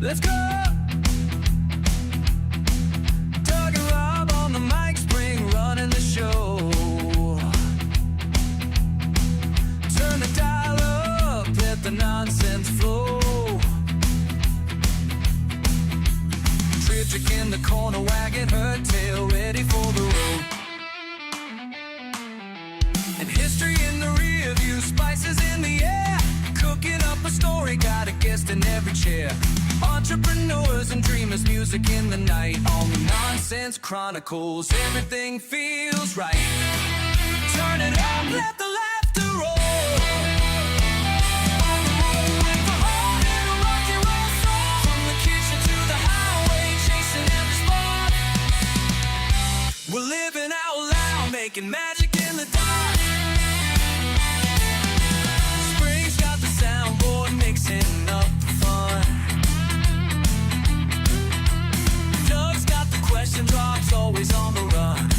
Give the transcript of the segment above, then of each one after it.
Let's go. Doug and Rob on the mic, Spring running the show. Turn the dial up, let the nonsense flow. Trick in the corner, wagging her tail, ready for the road. And history in the rear view, spices in the air. Cooking up a story, got a guest in every chair. Entrepreneurs and dreamers, music in the night. On the Nonsense Chronicles, everything feels right. Turn it up, let the laughter roll. On the road with the heart and a rock and roll soul. From the kitchen to the highway, chasing every spot. We're living out loud, making magic in the dark. Spring's got the soundboard mixing up the fun. Doug's got the question drops, always on the run.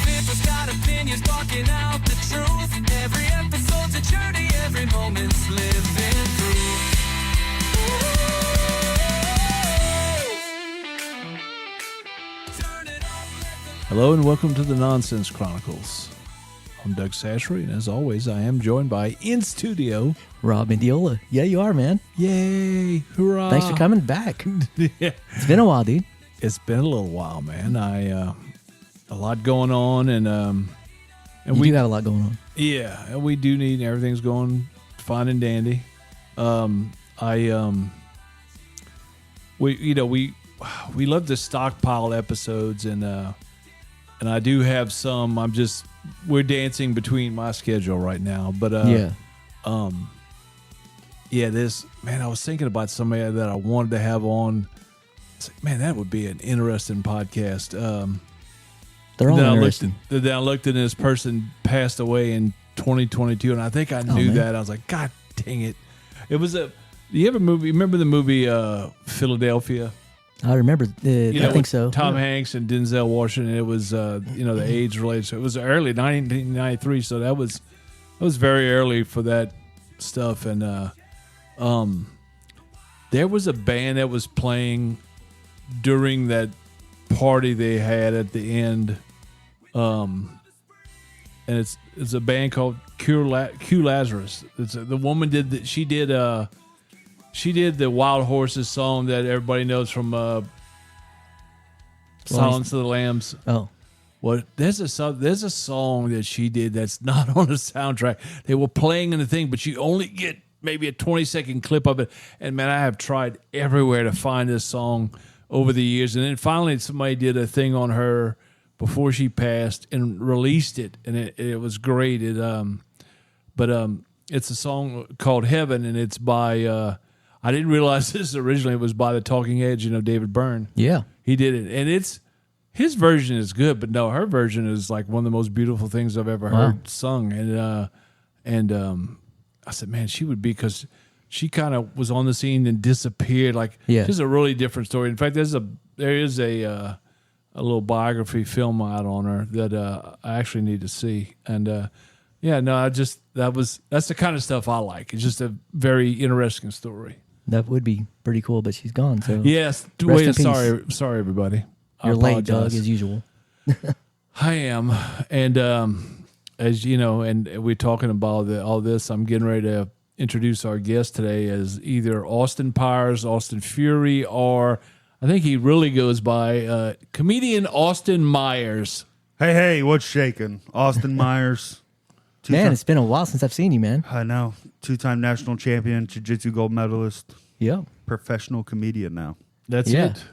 Fifth's got opinions, barking out the truth. Every episode's a journey, every moment's living through. Turn it up, let the Hello and welcome to the Nonsense Chronicles. I'm Doug Chachere, and as always, I am joined by in studio. Rob Mendiola. Yeah, you are, man. Yay! Hoorah! Thanks for coming back. Yeah. It's been a while, dude. It's been a little while, man. A lot going on, and You do have a lot going on. yeah, and we do need everything's going fine and dandy. We love to stockpile episodes, and I do have some. We're dancing between my schedule right now, but this man, I was thinking about somebody that I wanted to have on. It's like, man, that would be an interesting podcast. They're all interesting. Then I looked and this person passed away in 2022, and I think I knew that. I was like, God dang it! It was remember the movie Philadelphia? I remember. I think so. Tom Hanks and Denzel Washington. It was the AIDS related. So it was early 1993. So that was very early for that stuff. And there was a band that was playing during that party they had at the end. And it's a band called Q Lazarus. The woman did she did the Wild Horses song that everybody knows from Silence of the Lambs. Oh, well, there's a song that she did that's not on the soundtrack. They were playing in the thing, but you only get maybe a 20-second clip of it. And man, I have tried everywhere to find this song over the years, and then finally somebody did a thing on her before she passed and released it, and it was great. It's a song called Heaven, and it's by. I didn't realize this originally. It was by the Talking Heads, David Byrne. yeah. He did it. And his version is good, but no, her version is like one of the most beautiful things I've ever heard sung. And I said, man, she would be, because she kind of was on the scene and disappeared. Like, she's a really different story. In fact, there is a little biography film out on her that I actually need to see. And that's the kind of stuff I like. It's just a very interesting story. That would be pretty cool, but she's gone. So yes, rest in peace. sorry, everybody. You're late, Doug, as usual. I am, and as you know, and we're talking about all this. I'm getting ready to introduce our guest today as either Austin Powers, Austin Fury, or I think he really goes by comedian Austin Myers. Hey, what's shaking? Austin Myers. Man, it's been a while since I've seen you, man. I know. 2-time national champion, jiu-jitsu gold medalist, Yeah. professional comedian now. That's it.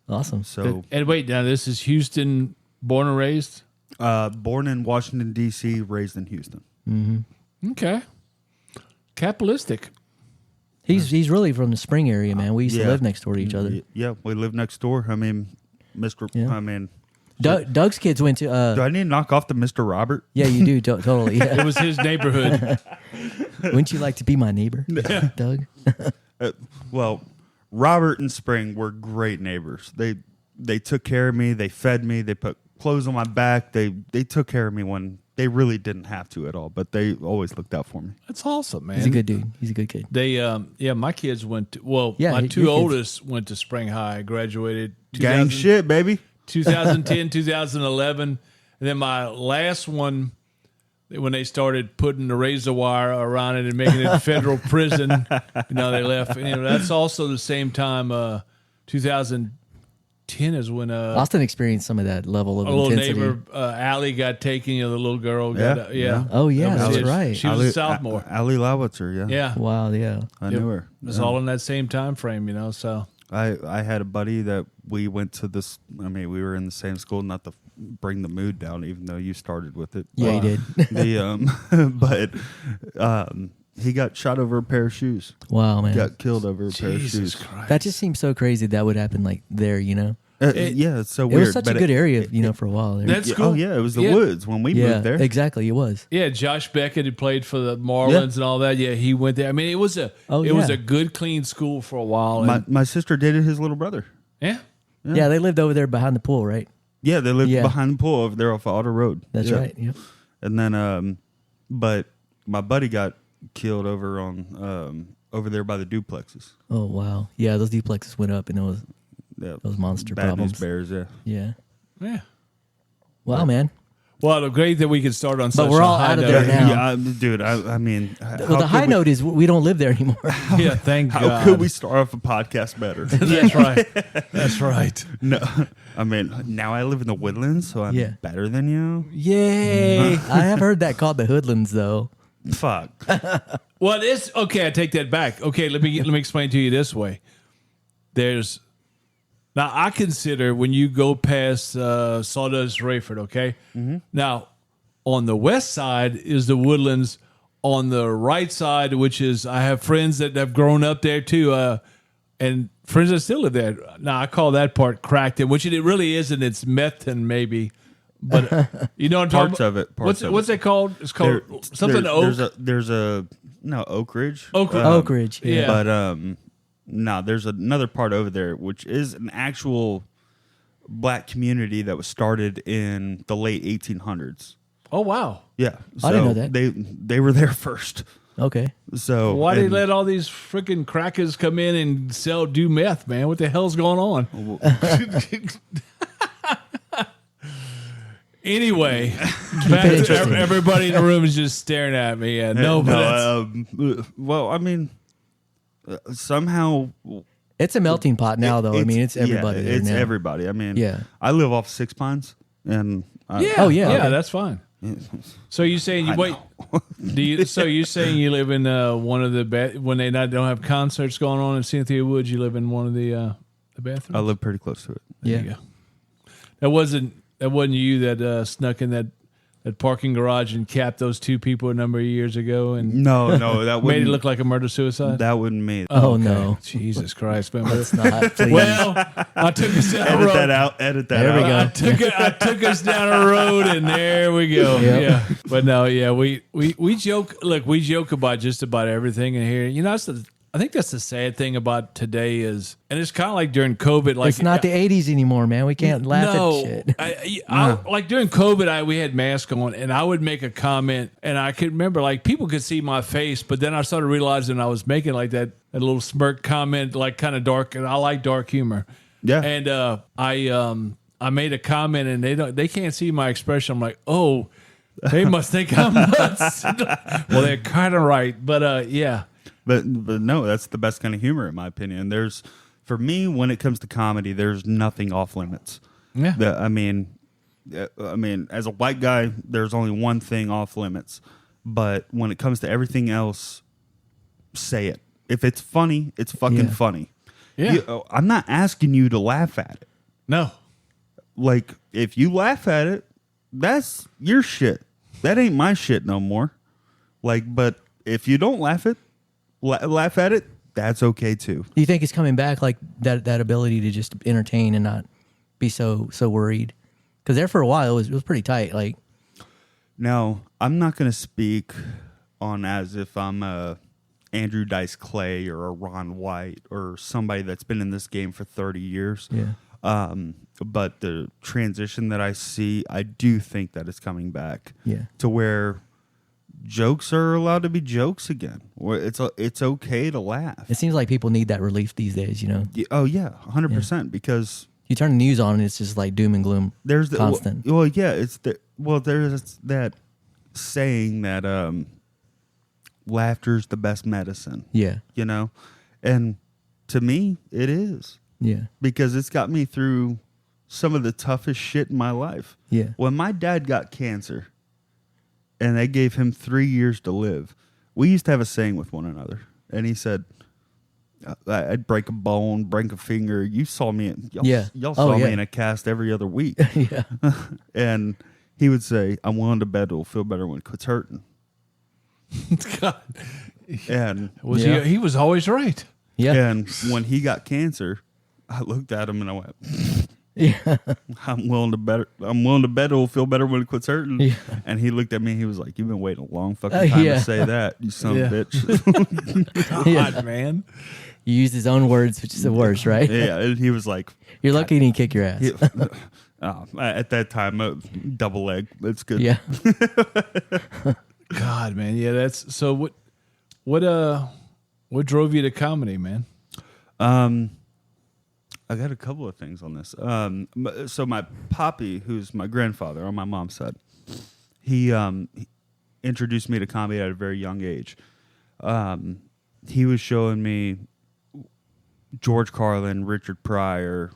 Awesome. So, And wait, now this is Houston, born and raised? born in Washington, D.C., raised in Houston. Mm-hmm. Okay. Capitalistic. He's really from the Spring area, man. We used to live next door to each other. Yeah, we live next door. I mean, Doug's kids went to... do I need to knock off the Mr. Robert? Yeah, you do, totally. Yeah. It was his neighborhood. Wouldn't you like to be my neighbor, Doug? Well, Robert and Spring were great neighbors. They took care of me. They fed me. They put clothes on my back. They took care of me when they really didn't have to at all, but they always looked out for me. That's awesome, man. He's a good dude. He's a good kid. They, my kids went to, Yeah, my your two kids. oldest went to Spring High, graduated Gang shit, baby. 2010, 2011. And then my last one, when they started putting the razor wire around it and making it federal prison, they left. That's also the same time, 2010 is when Austin experienced some of that level of a little intensity. neighbor, Allie, got taken. The little girl got, Yeah. Oh, yeah, That was that's it. right. She was a sophomore. Ali Lawitzer, yeah. Yeah. Wow, yeah. I knew her. It was all in that same time frame, so. I had a buddy that we went to this. I mean, we were in the same school. Not to bring the mood down, even though you started with it. Yeah, he did. He got shot over a pair of shoes. Wow, man. Got killed over a pair of Jesus shoes. Christ. That just seems so crazy that would happen like there, Yeah, it's so It weird. was such a but good area, for a while. There. That's yeah, cool. Oh yeah, it was the Yeah. woods when we yeah, moved there. exactly. It was. Yeah, Josh Beckett had played for the Marlins and all that. Yeah, he went there. I mean, it was a good, clean school for a while. And, My sister dated his little brother. yeah. Yeah, they lived over there behind the pool, right? Yeah, they lived Yeah. behind the pool over there off of Auto Road. That's Yeah. right. Yep. And then, but my buddy got killed over on over there by the duplexes. Oh wow. Yeah, those duplexes went up, and Yeah, those monster bad problems. news bears. Yeah, Yeah. Yeah. Wow, man. Well, great that we could start on such we're a all high out of note. there now. dude. I mean, Well, the high note is we don't live there anymore. Yeah, thank How God. could we start off a podcast better? That's right. That's right. No, I mean, now I live in the Woodlands, so I'm Yeah. better than you. Yay! I have heard that called the Hoodlands, though. Fuck. Well, it's okay. I take that back. Okay, let me explain to you this way. Now I consider when you go past Sawdust Rayford, okay. Mm-hmm. Now on the west side is the Woodlands. On the right side, which is I have friends that have grown up there too, and friends that still live there. Now I call that part Crackton, which it really isn't. It's Methton maybe, but you know what I'm talking Parts about? of it. Parts of What's it called? It's called something Oak. There's a Oak Ridge. Oak Ridge. yeah. But no, there's another part over there which is an actual black community that was started in the late 1800s. Oh wow. Yeah, I didn't know that. They were there first. Okay. So Why they and- let all these freaking crackers come in and do meth, man? What the hell's going on? Anyway, back to interesting. everybody in the room is just staring at me. Yeah, no, but that's- well, I mean, somehow It's a melting pot now, though. I mean, it's everybody there it's now. everybody. I mean, Yeah. I live off Six Pines, and yeah, Oh, yeah, okay. that's fine. So you saying you wait? So you saying you live in one of the when they don't have concerts going on in Cynthia Woods? You live in one of the bathrooms. I live pretty close to it. Yeah. There you go. That wasn't you that snuck in that parking garage and capped those two people a number of years ago and No, that made wouldn't it look like a murder suicide. That wouldn't me. Oh, Okay. no. Jesus Christ, man! It's not. Please. Well, I took us down the Edit road. that out. Edit that There we out. go. I took us down a road, and there we go. Yep. Yeah, but no, yeah, we joke. Look, we joke about just about everything in here. I think that's the sad thing about today is, and it's kind of like during COVID. Like It's not the 80s anymore, man. We can't laugh no, at shit. I like during COVID, we had masks on, and I would make a comment, and I could remember like people could see my face, but then I started realizing I was making like that little smirk comment, like kind of dark, and I like dark humor. Yeah. And I made a comment, and they can't see my expression. I'm like, oh, they must think I'm nuts. Well, they're kind of right, but yeah. But no, that's the best kind of humor in my opinion. For me, when it comes to comedy, there's nothing off limits. Yeah. I mean, as a white guy, there's only one thing off limits. But when it comes to everything else, say it. If it's funny, it's fucking Yeah. funny. Yeah. I'm not asking you to laugh at it. No. Like, if you laugh at it, that's your shit. That ain't my shit no more. Like, but if you don't laugh at it, that's okay too. Do you think it's coming back, like that ability to just entertain and not be so worried? Because there for a while it was pretty tight. Like, Now, I'm not going to speak on as if I'm a Andrew Dice Clay or a Ron White or somebody that's been in this game for 30 years. yeah, But the transition that I see, I do think that it's coming back. Yeah. To where jokes are allowed to be jokes again. Where it's okay to laugh. It seems like people need that relief these days, you know? Oh yeah, 100%. Because You turn the news on and it's just like doom and gloom. there's the constant. Well, yeah, there's that saying that laughter's the best medicine. Yeah. You know, and to me, it is. Yeah. Because it's got me through some of the toughest shit in my life. Yeah. When my dad got cancer and they gave him 3 years to live, we used to have a saying with one another. And he said, I'd break a bone, break a finger. You saw me. Y'all saw me in a cast every other week. Yeah. And he would say, I'm willing to bet it'll feel better when it quits hurting. God. And He was always right. Yeah. And when he got cancer, I looked at him and I went, Yeah. I'm willing to bet it'll feel better when it quits hurting. Yeah. And he looked at me and he was like, you've been waiting a long fucking time yeah. to say that, you son Yeah. of a bitch. God, Yeah. man. You used his own words, which is the worst, right? Yeah. And he was like, You're lucky he didn't kick your ass. at that time, double leg. It's good. Yeah. God, man. Yeah, that's so what drove you to comedy, man? I got a couple of things on this. So my poppy, who's my grandfather on my mom's side, he introduced me to comedy at a very young age. He was showing me George Carlin, Richard Pryor,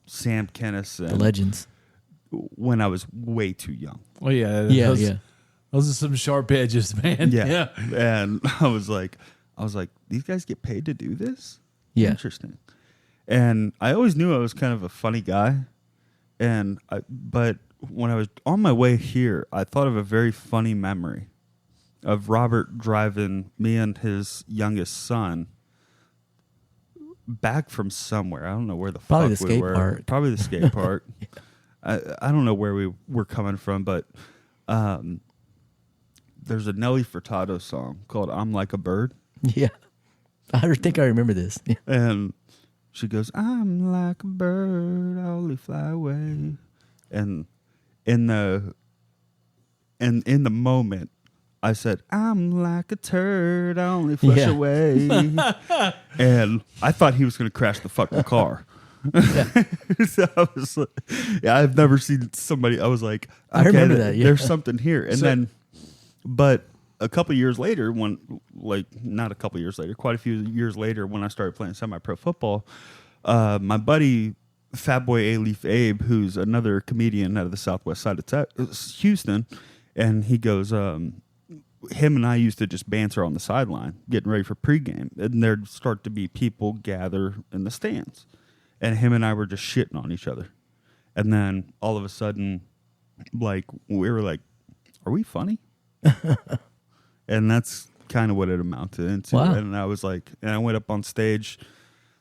Sam Kinison. The legends. When I was way too young. Oh yeah, Yeah. those, Yeah. Those are some sharp edges, man. Yeah. And I was like, these guys get paid to do this? Yeah. Interesting. And I always knew I was kind of a funny guy. But when I was on my way here, I thought of a very funny memory of Robert driving me and his youngest son back from somewhere. I don't know where the Probably fuck the we skate were. park. Probably the skate park. I don't know where we were coming from, but there's a Nelly Furtado song called "I'm Like a Bird," Yeah. I think I remember this. Yeah. and she goes, "I'm like a bird, I only fly away," and in the moment, I said, "I'm like a turd, I only flush Yeah. away," and I thought he was going to crash the fucking car. So I was like, I've never seen somebody. I was like, I remember that, yeah. There's something here, and but a couple years later, not a couple years later, quite a few years later, when I started playing semi-pro football, my buddy Fat Boy A-Leaf Abe, who's another comedian out of the southwest side of Houston, and he goes, him and I used to just banter on the sideline, getting ready for pregame, and there'd start to be people gather in the stands, and him and I were just shitting on each other, and then all of a sudden, we were like, "Are we funny?" And that's kind of what it amounted into. Wow. And I was like, and I went up on stage.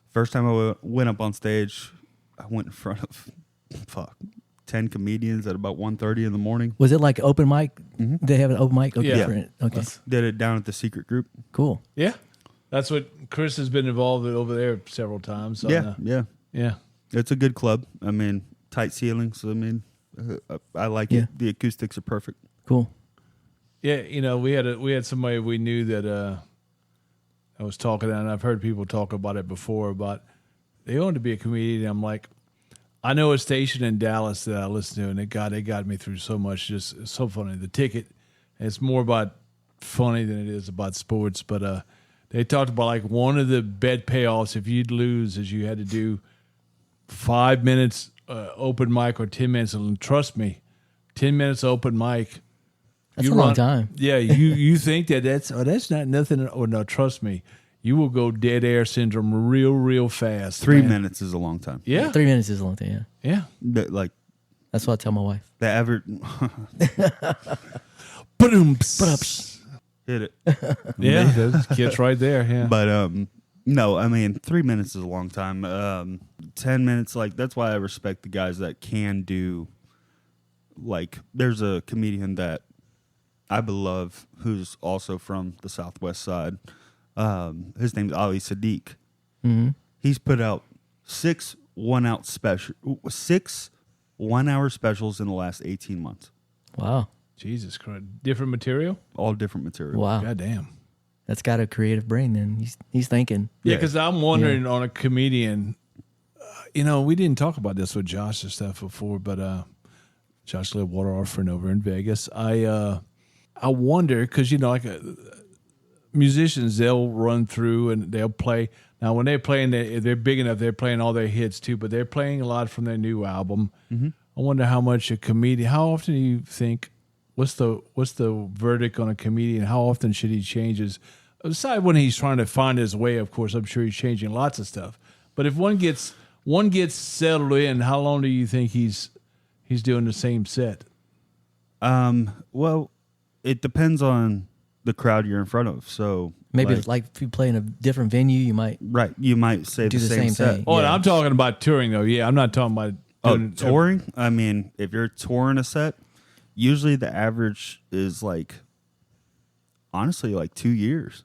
First time I went up on stage, I went in front of 10 comedians at about 1:30 in the morning. Was it like open mic? Mm-hmm. They have an open mic? Okay. Yeah. Okay. Did it down at the secret group. Cool. Yeah, that's what Chris has been involved with over there several times. So, Yeah. yeah. It's a good club. I mean, tight ceilings. I mean, I like Yeah. it. The acoustics are perfect. Cool. Yeah, we had somebody we knew that I was talking to, and I've heard people talk about it before, but they wanted to be a comedian. I'm like, I know a station in Dallas that I listen to, and they got me through so much. Just it's so funny. The Ticket, it's more about funny than it is about sports, but they talked about like one of the bet payoffs if you'd lose is you had to do 5 minutes open mic or 10 minutes, and trust me, 10 minutes open mic. That's a long time. Yeah, you think that's not nothing. Oh no, trust me, you will go dead air syndrome real fast. 3 man. minutes is a long time. Yeah, 3 minutes is a long time, yeah. yeah. Like That's what I tell my wife. the average. Ba-dum-ps. Hit it. Yeah, those kids right there. Yeah, But no, I mean 3 minutes is a long time. 10 minutes, that's why I respect the guys that can do. There's a comedian that I love who's also from the Southwest side. His name's Ali Sadiq. Mm-hmm. He's put out 6 6 1-hour specials in the last 18 months. Wow. Jesus Christ. Different material? All different material. Wow. God damn. That's got a creative brain then. He's thinking. Yeah, because I'm wondering on a comedian, we didn't talk about this with Josh and stuff before, but Josh Lidwater, our friend over in Vegas. I wonder, because, musicians, they'll run through and they'll play. Now, when they're playing, they're big enough, they're playing all their hits too, but they're playing a lot from their new album. Mm-hmm. I wonder how much a comedian, how often do you think, what's the verdict on a comedian? How often should he change his, aside when he's trying to find his way, of course, I'm sure he's changing lots of stuff. But if one gets settled in, how long do you think he's doing the same set? Well, it depends on the crowd you're in front of. So maybe like if you play in a different venue, you might you might say do the the same same set. thing. Oh, Yeah. I'm talking about touring though. Yeah, I'm not talking about Touring. I mean, if you're touring a set, usually the average is honestly 2 years.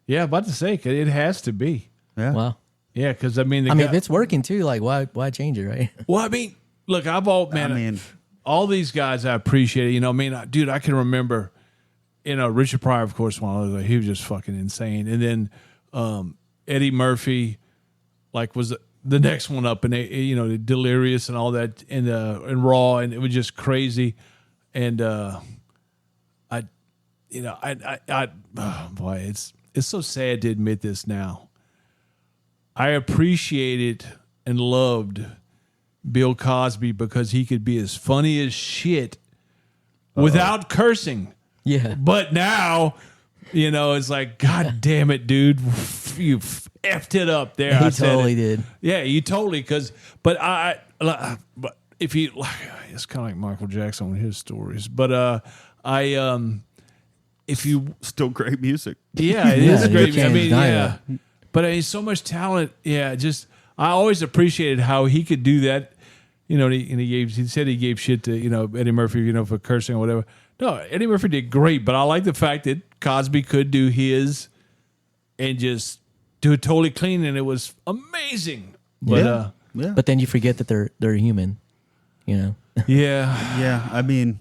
Yeah, about to say, 'cause it has to be. Yeah. Wow. Yeah, because I mean, If it's working too, like why change it, right? well, I mean, look, all these guys I appreciate it. Dude, I can remember, Richard Pryor, of course, he was just fucking insane, and then Eddie Murphy, was the next one up, and they, Delirious and all that, and Raw, and it was just crazy, and oh boy, it's so sad to admit this now. I appreciated and loved Bill Cosby because he could be as funny as shit without cursing. Yeah. But now, it's like, God damn it, dude. You effed it up there. He I said totally it. did. Yeah, you totally, but if you, it's kind of like Michael Jackson with his stories. But if you, Still great music. yeah, it Yeah, is you great. can't deny yeah. But so much talent. Yeah, I always appreciated how he could do that. And he said he gave shit to Eddie Murphy, for cursing or whatever. No, Eddie Murphy did great, but I like the fact that Cosby could do his and just do it totally clean, and it was amazing. But Yeah. But then you forget that they're human, yeah, Yeah. I mean,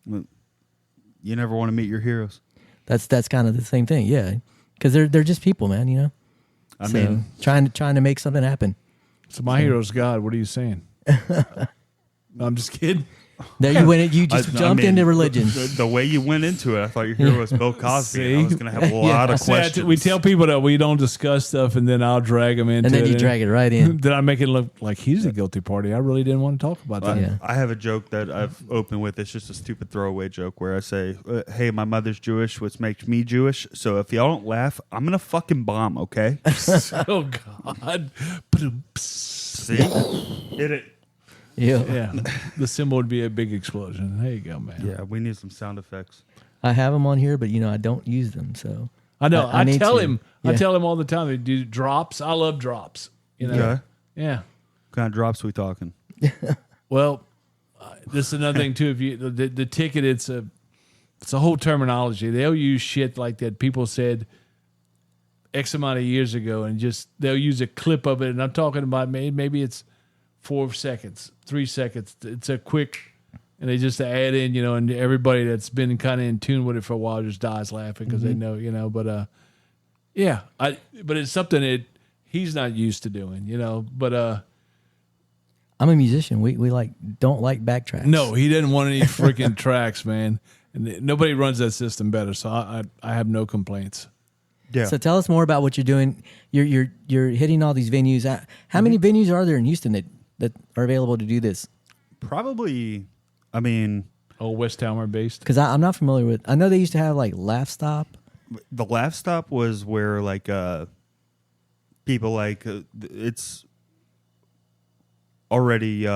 you never want to meet your heroes. That's kind of the same thing, yeah. Because they're just people, man. I mean, trying to make something happen. so my hero's God. What are you saying? No, I'm just kidding. There you went. You just jumped into religion. The way you went into it, I thought your hero was Bill Cosby. See? And I was going to have a lot of See, questions. we tell people that we don't discuss stuff, and then I'll drag them into And then it. you drag it right in. Then I make it look like he's the guilty party. I really didn't want to talk about that. Yeah. I have a joke that I've opened with. It's just a stupid throwaway joke where I say, hey, my mother's Jewish, which makes me Jewish. So if y'all don't laugh, I'm going to fucking bomb, okay? Oh, God. See? Hit it. Yeah. Yeah. The symbol would be a big explosion. There you go, man. Yeah, we need some sound effects. I have them on here, but I don't use them. So I know. I need tell to. him. Yeah. I tell him all the time. They do drops. I love drops. Okay. Yeah. What kind of drops we talking? Well, this is another thing too. If you the ticket, it's a whole terminology. They'll use shit like that. People said X amount of years ago, and just they'll use a clip of it. And I'm talking about maybe it's 4 seconds, 3 seconds. It's a quick, and they just add in, and everybody that's been kind of in tune with it for a while just dies laughing because they know, But yeah, but it's something that he's not used to doing, But I'm a musician. We don't like backtracks. no, he didn't want any freaking tracks, man. And nobody runs that system better, so I have no complaints. Yeah. So tell us more about what you're doing. You're hitting all these venues. How many venues are there in Houston that are available to do this? Probably, I mean, Oh, West Tower based. Because I'm not familiar with. I know they used to have like Laugh Stop. the Laugh Stop was where people it's already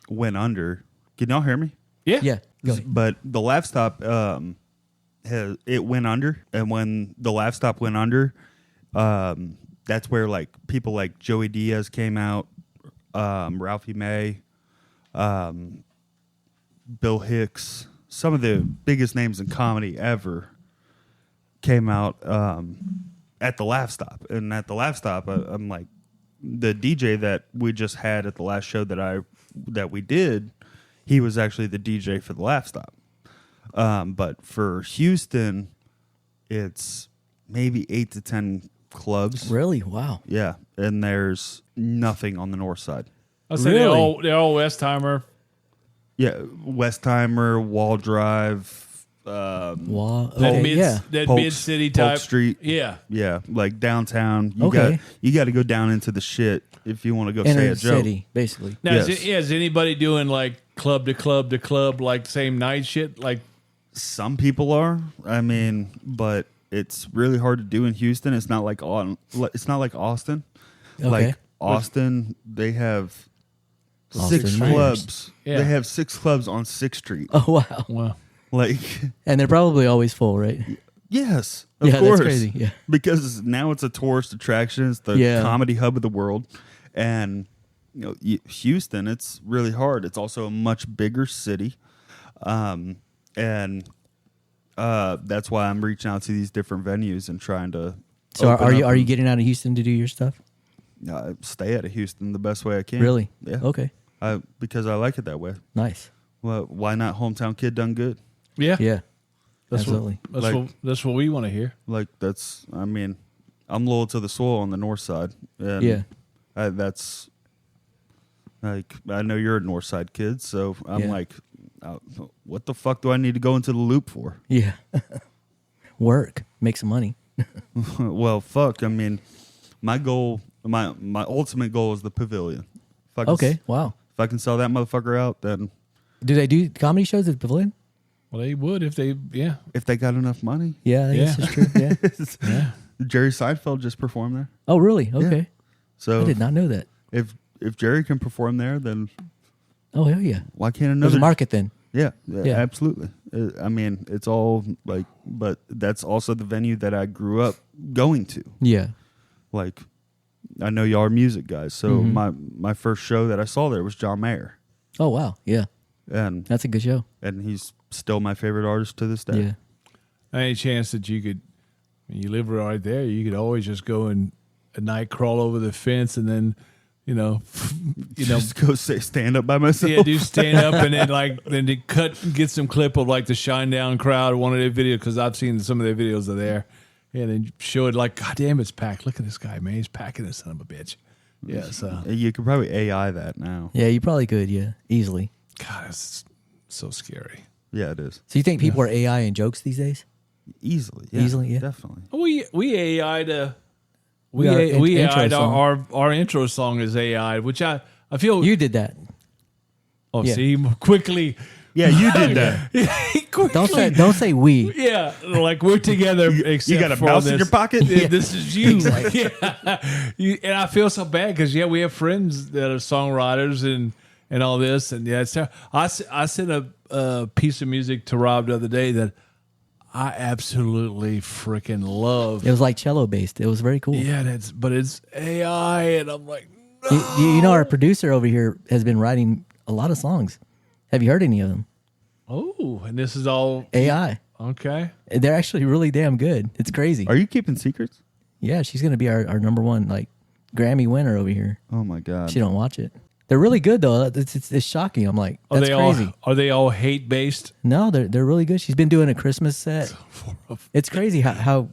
went under. Can y'all hear me? Yeah. Yeah. Go ahead. But the Laugh Stop it went under, and when the Laugh Stop went under, that's where people like Joey Diaz came out, Ralphie May, Bill Hicks, some of the biggest names in comedy ever came out at the Laugh Stop. And at the Laugh Stop, I'm like, the DJ that we just had at the last show that we did, he was actually the DJ for the Laugh Stop. But for Houston, it's maybe 8 to 10 clubs. Really? Wow. Yeah, and there's nothing on the north side. I say Really? they're all Westheimer. Yeah, Westheimer, Wall Drive, Wow. That Okay, mid, yeah. that Polk- mid city Polk type Street. Yeah. Yeah, like downtown. Okay. You got to go down into the shit if you want to go say Inner a joke. city, basically. Now, Yes. is anybody doing like club to club to club, like same night shit? Like, Some people are. I mean, but it's really hard to do in Houston. It's not like Austin. Okay. Like Austin, they have Austin 6 Myers. clubs. Yeah. They have 6 clubs on 6th Street. Oh, wow. well, Like, And they're probably always full, right? yes, of Yeah, that's course. crazy, yeah. Because now it's a tourist attraction. It's the Yeah. comedy hub of the world. And, Houston, it's really hard. It's also a much bigger city. And that's why I'm reaching out to these different venues and trying to. So open are up you and, getting out of Houston to do your stuff? stay out of Houston the best way I can? Really? Yeah. Okay. Because I like it that way. Nice. Well, why not? Hometown kid done good. yeah. Yeah. That's Absolutely. That's what we want to hear. Like I mean, I'm loyal to the soil on the north side. And Yeah. that's like, I know you're a north side kid, so I'm Yeah. like, what the fuck do I need to go into the loop for? Yeah. Work. Make some money. Well, fuck. I mean, my ultimate goal is the pavilion. If I can, Okay. Wow. If I can sell that motherfucker out, then Do they do comedy shows at the Pavilion? Well, they would if they, yeah. if they got enough money. Yeah, I guess Yeah. it's true. Yeah. Yeah. Jerry Seinfeld just performed there. Oh, really? Okay. So I did not know that. if Jerry can perform there, then Oh, hell yeah. why can't There's another a market then. Yeah, Yeah. absolutely. I mean, it's all like, but that's also the venue that I grew up going to. Yeah. Like, I know y'all are music guys, so Mm-hmm. my first show that I saw there was John Mayer, Oh, wow. Yeah. and That's a good show. he's still my favorite artist to this day. Yeah. Any chance that you could, you live right there, you could always just go and at night crawl over the fence and then, Just go say stand up by myself. yeah, do stand up and then to get some clip of like the Shine Down crowd, one of their videos, because I've seen some of their videos are there, and then show it like, God damn, it's packed. Look at this guy, man, he's packing this son of a bitch. Yeah, so You could probably AI that now. Yeah, you probably could. Yeah. Easily. God, it's so scary. Yeah, it is So you think people are AI and jokes these days? easily. Easily, yeah. Definitely. We AI'd We are intro AI'd song. our intro song is AI, which I feel You did that. yeah. see quickly. Yeah, you did that. quickly, Don't say we. yeah, like we're together. Except You got a for mouse in this. your pocket? Yeah, this is you. Yeah. And I feel so bad because we have friends that are songwriters and all this, and yeah, I sent a piece of music to Rob the other day that I absolutely freaking love. It was like cello based. It was very cool. Yeah, but it's AI, and I'm like, no. You know, our producer over here has been writing a lot of songs. Have you heard any of them? Oh, and this is all AI. okay. They're actually really damn good. It's crazy. Are you keeping secrets? Yeah, she's gonna be our number one like Grammy winner over here. Oh my god. She don't watch it. They're really good though. It's shocking. I'm like, that's crazy. Are they all hate based? No, they're really good. She's been doing a Christmas set. It's crazy how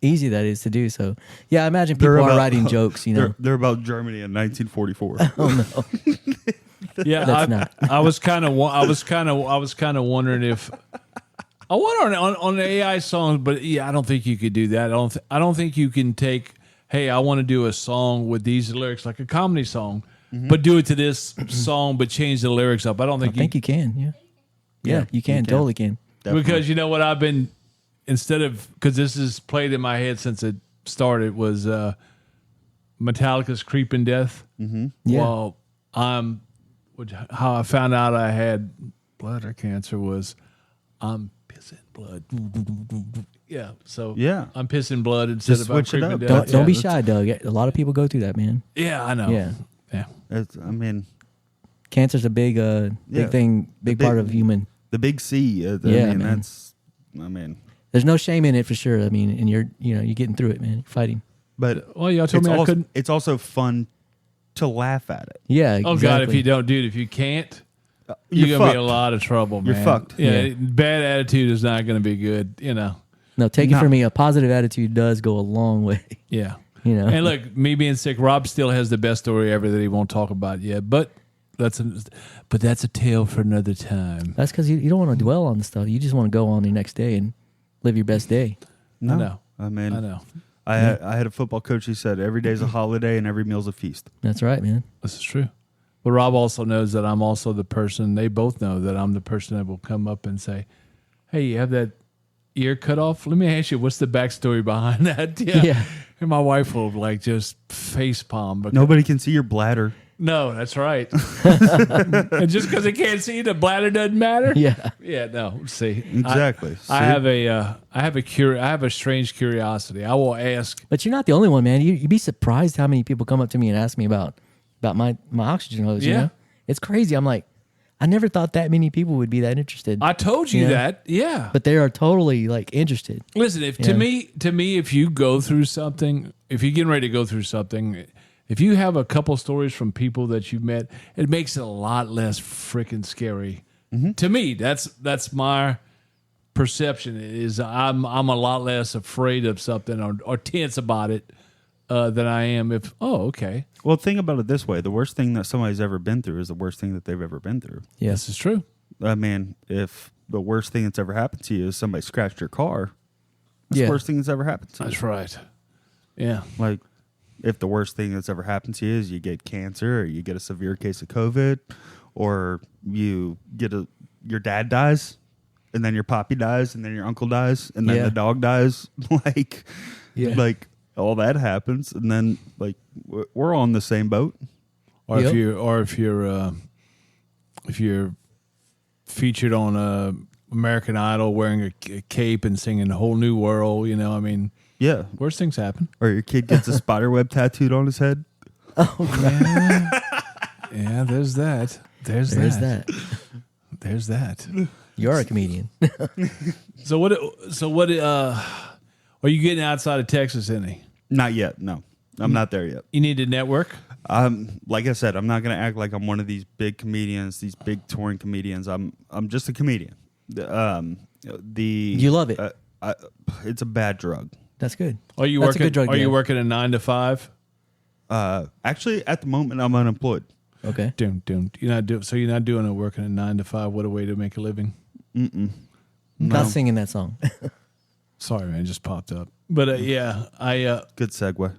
easy that is to do. So yeah, I imagine people are writing jokes. You know, They're about Germany in 1944. oh no, Yeah, That's not. I was kind of wondering if I wonder on the AI songs, but yeah, I don't think you could do that. I don't think you can take, hey, I want to do a song with these lyrics like a comedy song, but do it to this song, but change the lyrics up. I don't I think think you can. Yeah, you can. Totally can. because you know what I've been instead of because this has played in my head since it started was Metallica's "Creeping Death." Yeah. Well, how I found out I had bladder cancer was I'm pissing blood. Yeah, so Yeah. I'm pissing blood instead Just of I'm switch it creeping up. death. Don't be Yeah, shy, Doug. A lot of people go through that, man. Yeah, I know. Yeah. Yeah. I mean, Cancer's a big Yeah. thing, big big- part of human. the big C. Yeah, man. That's. I mean, There's no shame in it for sure. I mean, and you're getting through it, man. You're fighting. but Well, y'all told it's me I also, couldn't. It's also fun to laugh at it. Yeah. Oh Exactly. God, if you don't, dude, if you can't, You're you're gonna be in a fucked. lot of trouble, man. You're fucked. Yeah, Yeah. bad attitude is not gonna be good. No, take it No. from me. A positive attitude does go a long way. Yeah. And look, me being sick, Rob still has the best story ever that he won't talk about yet. But that's a tale for another time. that's because you don't want to dwell on the stuff. You just want to go on the next day and live your best day. No, I know. I mean, I know. I had a football coach who said every day's a holiday and every meal's a feast. That's right, man. This is true. But Rob also knows that I'm also the person. They both know that I'm the person that will come up and say, "Hey, you have that ear cut off? Let me ask you, what's the backstory behind that?" Yeah. And my wife will like just face palm. Because, Nobody can see your bladder. no, that's right. And just because they can't see, the bladder doesn't matter. Yeah. Yeah. No. See, Exactly. I See? have a strange curiosity. I will ask. But you're not the only one, man. You'd be surprised how many people come up to me and ask me about my oxygen hose. You Yeah. know? It's crazy. I'm like, I never thought that many people would be that interested. I told you Yeah. that. Yeah. But they are totally like interested. Listen, if to me, if you go through something, if you're getting ready to go through something, if you have a couple stories from people that you met, it makes it a lot less freaking scary. To me, that's my perception. Is I'm a lot less afraid of something or tense about it than I am if okay, Well, think about it this way: the worst thing that somebody's ever been through is the worst thing that they've ever been through. Yeah. this is true. I mean, if the worst thing that's ever happened to you is somebody scratched your car, that's Yeah. the worst thing that's ever happened to you. That's right. Yeah. Like, if the worst thing that's ever happened to you is you get cancer, or you get a severe case of COVID, or you get your dad dies, and then your poppy dies, and then your uncle dies, and then Yeah. the dog dies, like, Yeah. like all that happens, and then like we're on the same boat. Or Yep. if you're featured on American Idol wearing a cape and singing "A Whole New World," I mean, Yeah. worst things happen. Or your kid gets a spider web tattooed on his head. Yeah, there's that. There's that. There's that. You're a comedian. So what? Are you getting outside of Texas any? Not yet. No, I'm not there yet. You need to network. Like I said, I'm not going to act like I'm one of these big comedians, these big touring comedians. I'm just a comedian. You love it. It's a bad drug. That's good. Are you That's working? a good drug Are you deal. working a 9 to 5? Actually, at the moment, I'm unemployed. Okay. Doom. You're not doing a working a 9 to 5. What a way to make a living. Not singing that song. Sorry, man, it just popped up. But yeah, Good segue.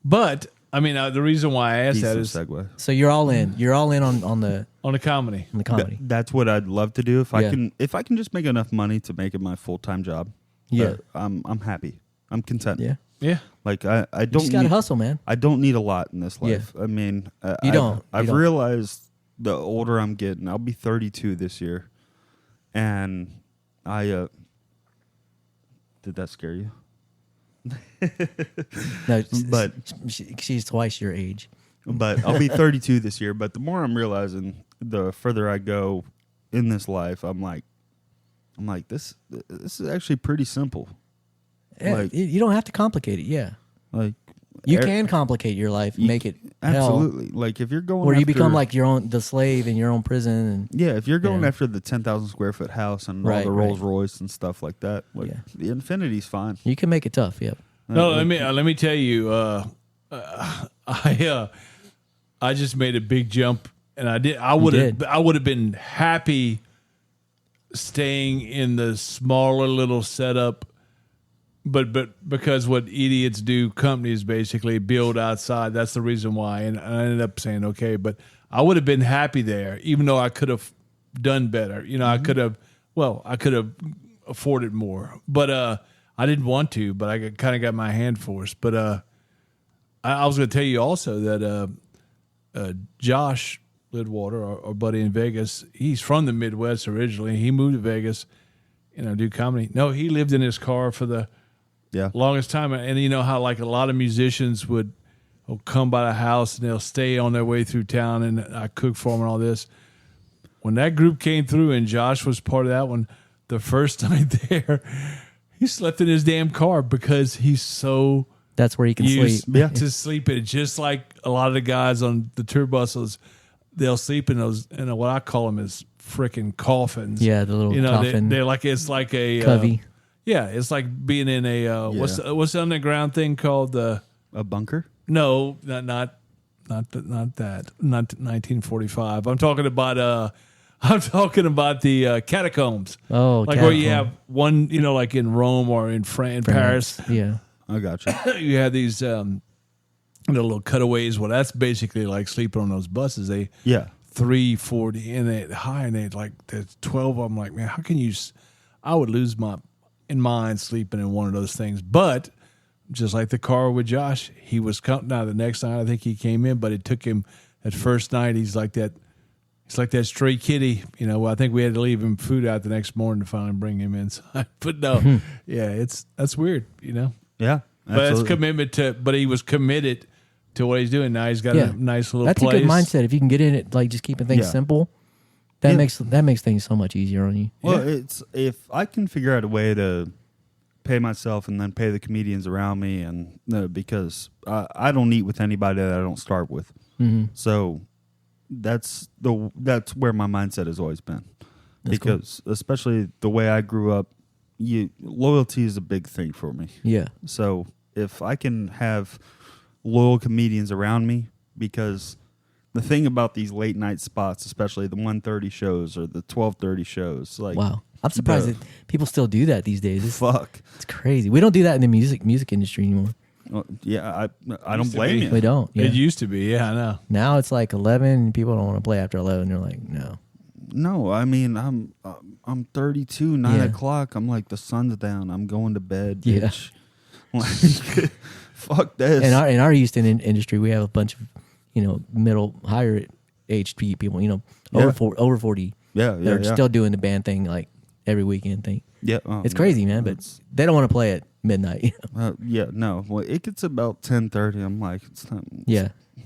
But I mean, the reason why I asked that Decent is segue. So you're all in. You're all in on the on the comedy. comedy. That's what I'd love to do if I Yeah. can. If I can just make enough money to make it my full time job. Yeah. I'm happy. I'm content. Yeah. Yeah. Like I You don't just gotta need, hustle, man. I don't need a lot in this Yeah. life. I mean, You don't. I've You don't. realized the older I'm getting, I'll be 32 this year, and I did that scare you? No, But- she's twice your age. But I'll be 32 this year. But the more I'm realizing, the further I go in this life, I'm like this is actually pretty simple. Yeah, Like- you don't have to complicate it. Yeah, Like you er- can complicate your life, and make it hell, absolutely. Like if you're going where you after- become like the slave in your own prison. And Yeah, if you're going Yeah. after the 10,000 square foot house and Right, all the right. Rolls Royce and stuff like that, like Yeah. the Infinity's fine. you can make it tough. Yeah. No, let me tell you. I just made a big jump, and I would have been happy staying in the smaller little setup, but because what idiots do, companies basically build outside. That's the reason why, and I ended up saying okay. But I would have been happy there, even though I could have done better. I could have afforded more, but I didn't want to. But I kind of got my hand forced. But I was going to tell you also that Josh Lidwater, our buddy in Vegas, he's from the Midwest originally. He moved to Vegas, do comedy. No, he lived in his car for the longest time. And you know how like a lot of musicians will come by the house and they'll stay on their way through town, and I cook for them and all this. When that group came through and Josh was part of that one, the first night there, he slept in his damn car because he's so That's where you can use sleep. to sleep in. Just like a lot of the guys on the tour buses, they'll sleep in those. What I call them is freaking coffins. Yeah, the little coffin. They're like it's like a covey. Yeah, it's like being in a what's the underground thing called A bunker? No, not that. Not 1945. I'm talking about the catacombs. Oh, like where you have one, like in Rome or in Paris. Yeah. I got you. You have these little cutaways. Well, that's basically like sleeping on those buses. They 340 and they high, and they like there's 12 of them. Like, man, how can you? I would lose my mind sleeping in one of those things. But just like the car with Josh, he was coming. Now the next night, I think he came in, but it took him that first night. He's like that. It's like that stray kitty, I think we had to leave him food out the next morning to finally bring him inside. But no, that's weird, Yeah, but that's commitment to. But he was committed to what he's doing. Now he's got a nice little. That's place. a good mindset. If you can get in it, like just keeping things simple, that makes things so much easier on you. Well, it's if I can figure out a way to pay myself and then pay the comedians around me, and because I don't eat with anybody that I don't starve with, so. That's where my mindset has always been. That's because cool. Especially the way I grew up, loyalty is a big thing for me. Yeah. So if I can have loyal comedians around me, because the thing about these late night spots, especially the 1:30 shows or the 12:30 shows, like wow, I'm surprised that people still do that these days. It's crazy. We don't do that in the music industry anymore. Well, yeah, I don't blame you. We don't. Yeah. It used to be, yeah, I know. Now it's like 11, and people don't want to play after 11. They're like, no. No, I mean, I'm 32, 9 o'clock. I'm like, the sun's down. I'm going to bed, bitch. Like, fuck this. In our Houston industry, we have a bunch of, middle, higher aged people, over 40. Yeah, they're still doing the band thing like every weekend thing. Yeah, it's crazy, man. But they don't want to play at midnight. No. Well, it gets about 10:30. I'm like, it's not.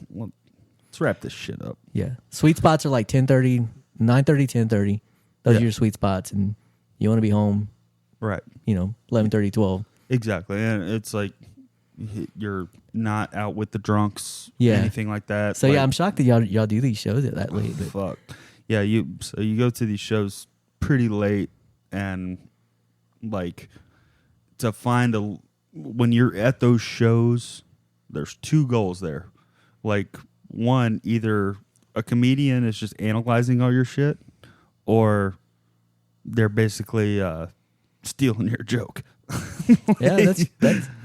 Let's wrap this shit up. Yeah, sweet spots are like 10:30, 9:30, 10:30. Those are your sweet spots, and you want to be home, right? 11:30, 12. Exactly, and it's like you're not out with the drunks, anything like that. So I'm shocked that y'all do these shows at that late. But. Fuck, yeah. You go to these shows pretty late, and like to find when you're at those shows, there's two goals there. Like one, either a comedian is just analyzing all your shit, or they're basically stealing your joke. Yeah,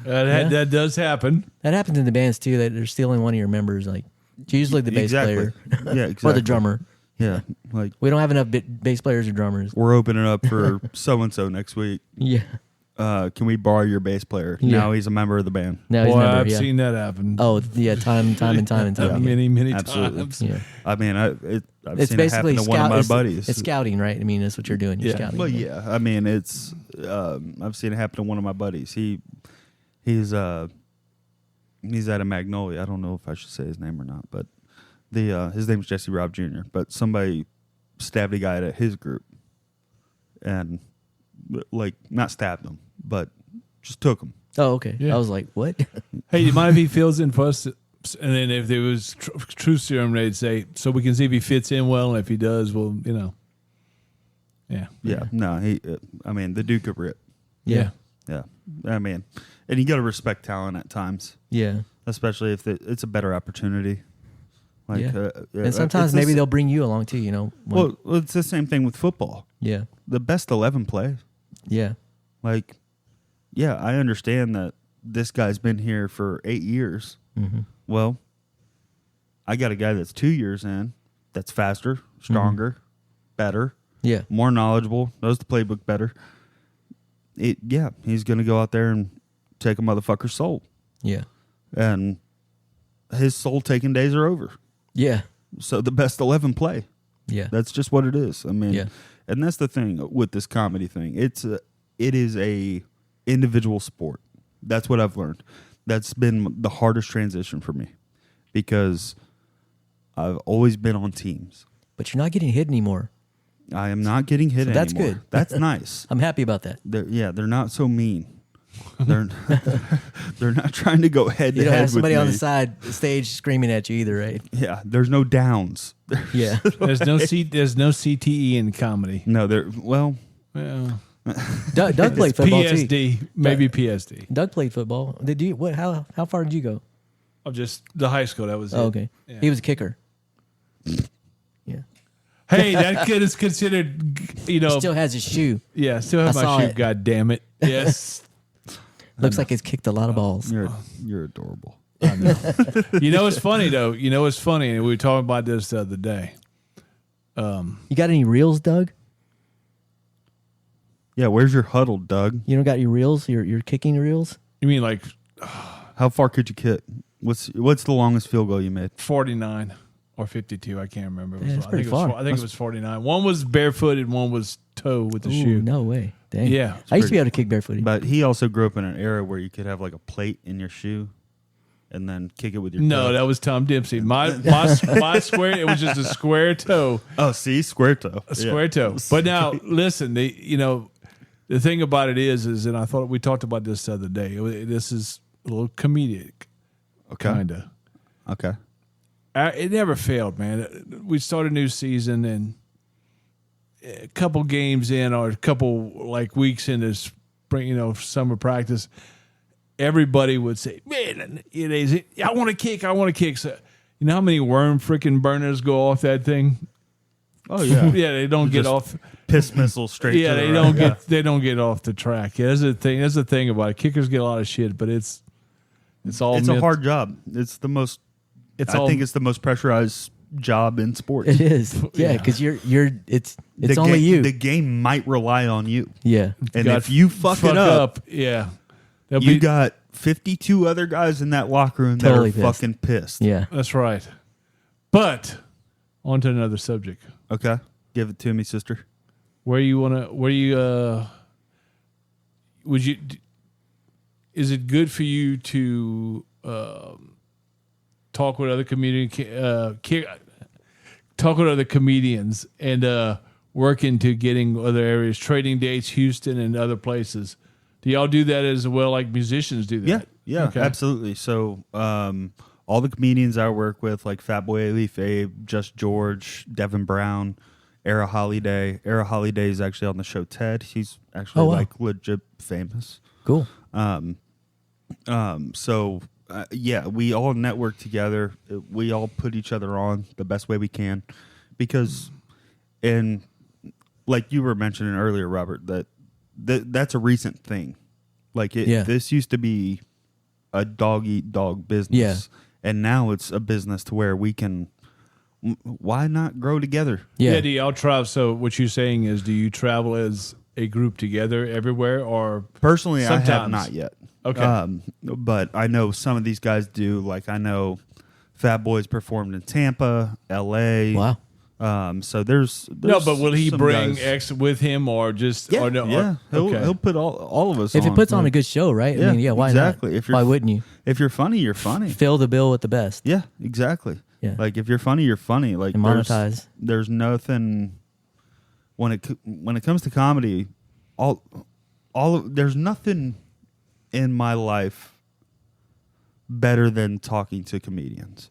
that does happen. That happens in the bands too. That they're stealing one of your members. Like it's usually the bass player, or the drummer. Yeah, like we don't have enough bass players or drummers. We're opening up for so and so next week. Yeah. Can we borrow your bass player? Yeah. Now he's a member of the band. Now Boy, I've seen that happen. Oh yeah, time and time. Many Absolutely. times. Yeah. I mean, I've it's seen basically it happen to one of my buddies. It's scouting, right? I mean, that's what you're doing. You're scouting. Well, yeah. I mean, it's I've seen it happen to one of my buddies. He's at a Magnolia. I don't know if I should say his name or not, but his name's Jesse Robb Jr. But somebody stabbed a guy at his group, and like not stabbed him, but just took him. Oh, okay. Yeah. I was like, what? Hey, you mind if he fills in for us? And then if there was truth serum, they'd say, so we can see if he fits in well, and if he does, well, Yeah. Yeah. No, I mean, the dude could rip. Yeah. Yeah. I mean, and you got to respect talent at times. Yeah. Especially if it's a better opportunity. Like, and sometimes maybe they'll bring you along too, Well, it's the same thing with football. Yeah. The best 11 play. Yeah. Like, yeah, I understand that this guy's been here for 8 years. Mm-hmm. Well, I got a guy that's 2 years in, that's faster, stronger, better, more knowledgeable, knows the playbook better. He's going to go out there and take a motherfucker's soul. Yeah. And his soul-taking days are over. Yeah. So the best 11 play. Yeah. That's just what it is. I mean, and that's the thing with this comedy thing. It is a individual sport. That's what I've learned. That's been the hardest transition for me because I've always been on teams. But you're not getting hit anymore. I am not getting hit anymore. That's good. That's nice. I'm happy about that. They're not so mean. They're they're not trying to go head You to don't head have somebody with on me. the side stage screaming at you either, right? Yeah, there's no downs. Yeah. There's no CTE in comedy. No, there. Well, Well, Doug played football too. PSD, maybe PSD. Doug played football. Did you? What? How far did you go? Of just the high school. That was it. Oh, okay. Yeah. He was a kicker. Yeah. Hey, that kid is considered, Still has his shoe. yeah, still have I my saw shoe. it. God damn it. Yes. Looks like it's kicked a lot of balls. you're adorable. I know. It's funny though. It's funny, and we were talking about this the other day. You got any reels, Doug? Yeah, where's your huddle, Doug? You don't got your reels? Your kicking reels? You mean like How far could you kick? What's the longest field goal you made? 49 or 52? I can't remember. Yeah, that's pretty I think far. it was 49. One was barefooted, one was toe with the Ooh, shoe. no way. Dang. Yeah, I used to be able to kick barefooted. But he also grew up in an era where you could have like a plate in your shoe, and then kick it with your No, toe. that was Tom Dempsey. My square. It was just a square toe. Oh, see, square toe. A square toe. But now, listen, the thing about it is, and I thought we talked about this the other day. This is a little comedic, Okay. kind of. Okay. It never failed, man. We started a new season, and a couple games in, or a couple like weeks into spring, summer practice, everybody would say, "Man, it is. I want to kick. I want to kick." So, you know how many worm freaking burners go off that thing? Oh yeah. Yeah, they don't get Just off. Piss missile straight. Yeah, to the they right. don't Yeah. get they don't get off the track. Yeah, that's the thing. That's the thing about it. Kickers get a lot of shit, but it's all. It's a meant- hard job. It's the most. It's I all. think it's the most pressurized job in sports. It is. Yeah, Yeah. because it's The only you. The game might rely on you, Yeah. and got if you fuck it up, yeah, they'll you be- got 52 other guys in that locker room Totally that are pissed. fucking pissed. Yeah. That's right. But on to another subject. Okay, give it to me, sister. Would you? Is it good for you to talk with other talk with other comedians and work into getting other areas, trading dates, Houston and other places? Do y'all do that as well, like musicians do that? Yeah, Okay. absolutely. So, all the comedians I work with, like Fatboy Elif Abe, Just George, Devin Brown, Era Holiday. Era Holiday is actually on the show Ted. He's actually Oh, wow. like legit famous. Cool. So yeah, we all network together. We all put each other on the best way we can, because, and like you were mentioning earlier, Robert, that's a recent thing. Like this used to be a dog eat dog business, and now it's a business to where we can. Why not grow together? Yeah. Do y'all travel? So what you're saying is, do you travel as a group together everywhere, or Personally, I have Sometimes. not yet. Okay. But I know some of these guys do. Like I know Fat Boys performed in Tampa, L.A. Wow. So there's no? But will he some bring guys- X with him, or just? Yeah, or no, yeah. or- He'll put all of us. If on. it puts on a Like, good show, right? Yeah, I mean, why exactly. not? If you're- Why wouldn't you? If you're funny, you're funny. Fill the bill with the best. Yeah, exactly. Yeah. Like if you're funny, you're funny. Like And monetize. There's nothing when it comes to comedy. There's nothing in my life better than talking to comedians.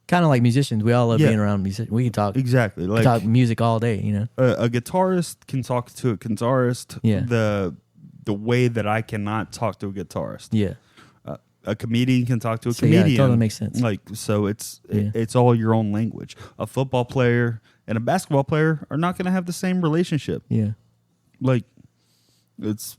Kind of like musicians. We all love Yeah. being around musicians. We can talk, Exactly. Like talk music all day, you know? a guitarist can talk to a guitarist. Yeah. The way that I cannot talk to a guitarist. Yeah. A comedian can talk to a So, yeah, it comedian. totally makes sense. Like so, it's Yeah. it's all your own language. A football player and a basketball player are not going to have the same relationship. Yeah. Like it's